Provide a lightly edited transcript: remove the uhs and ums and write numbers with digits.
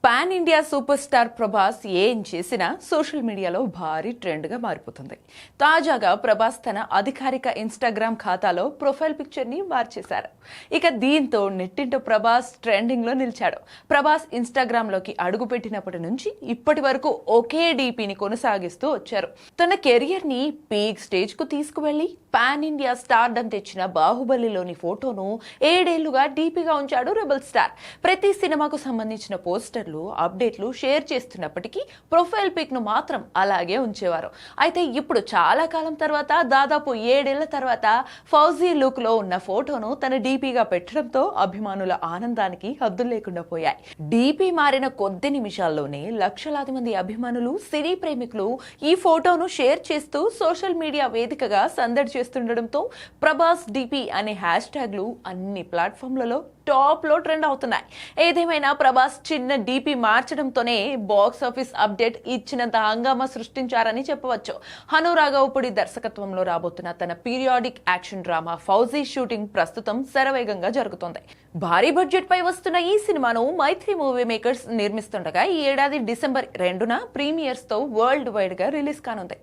Pan India super star Prabhas ఏం చేసినా social మీడియాలో భారీ ట్రెండ్గా మారిపోతుంది. తాజాగా ప్రభాస్ తన అధికారిక ఇన్స్టాగ్రామ్ ఖాతాలో ప్రొఫైల్ పిక్చర్ని మార్చేశారు. ఇక దీంతో నెట్టింటో ప్రభాస్ ట్రెండింగ్లో నిలిచాడు. ప్రభాస్ ఇన్స్టాగ్రామ్లోకి అడుగుపెట్టినప్పటి నుంచి ఇప్పటి వరకు ఒకే డీపీని కొనసాగిస్తూ వచ్చారు. తన కెరియర్ని పీక్ స్టేజ్కు తీసుకువెళ్లి పాన్ ఇండియా స్టార్డమ్ తెచ్చిన బాహుబలిలోని ఫోటోను 7 ఏళ్లుగా డీపీగా ఉంచాడు రెబల్ స్టార్. ప్రతి సినిమాకు సంబంధించిన పోస్టర్లు, అప్డేట్లు షేర్ చేస్తున్నప్పటికీ ప్రొఫైల్ పిక్ ను మాత్రం అలాగే ఉంచేవారు. అయితే ఇప్పుడు చాలా కాలం తర్వాత, దాదాపు 7 ఏళ్ల తర్వాత ఫౌజీ లుక్ లో ఉన్న ఫోటోను తన డీపీగా పెట్టడంతో అభిమానుల ఆనందానికి హద్దులు లేకుండా పోయాయి. డీపీ మారిన కొద్ది నిమిషాల్లోనే లక్షలాది మంది అభిమానులు, సినీ ప్రేమికులు ఈ ఫోటోను షేర్ చేస్తూ సోషల్ మీడియా వేదికగా సందడి చేస్తుండటంతో ప్రభాస్ డీపీ అనే హ్యాష్ ట్యాగ్లు అన్ని ప్లాట్ఫామ్లలో టాప్ లో ట్రెండ్ అవుతున్నాయి. ఏదేమైనా ప్రభాస్ చిన్న డీపీ మార్చడంతోనే బాక్స్ ఆఫీస్ అప్డేట్ ఇచ్చినంత హంగామా సృష్టించారని చెప్పవచ్చు. హను రాఘవపూడి దర్శకత్వంలో రాబోతున్న తన periodic action drama fauji shooting ప్రస్తుతం శరవేగంగా జరుగుతోంది. భారీ బడ్జెట్ పై వస్తున్న ఈ సినిమాను మైత్రి మూవీ మేకర్స్ నిర్మిస్తుండగా ఈ ఏడాది డిసెంబర్ 2న ప్రీమియర్స్ తో వరల్డ్ వైడ్ గా రిలీజ్ కానుంది.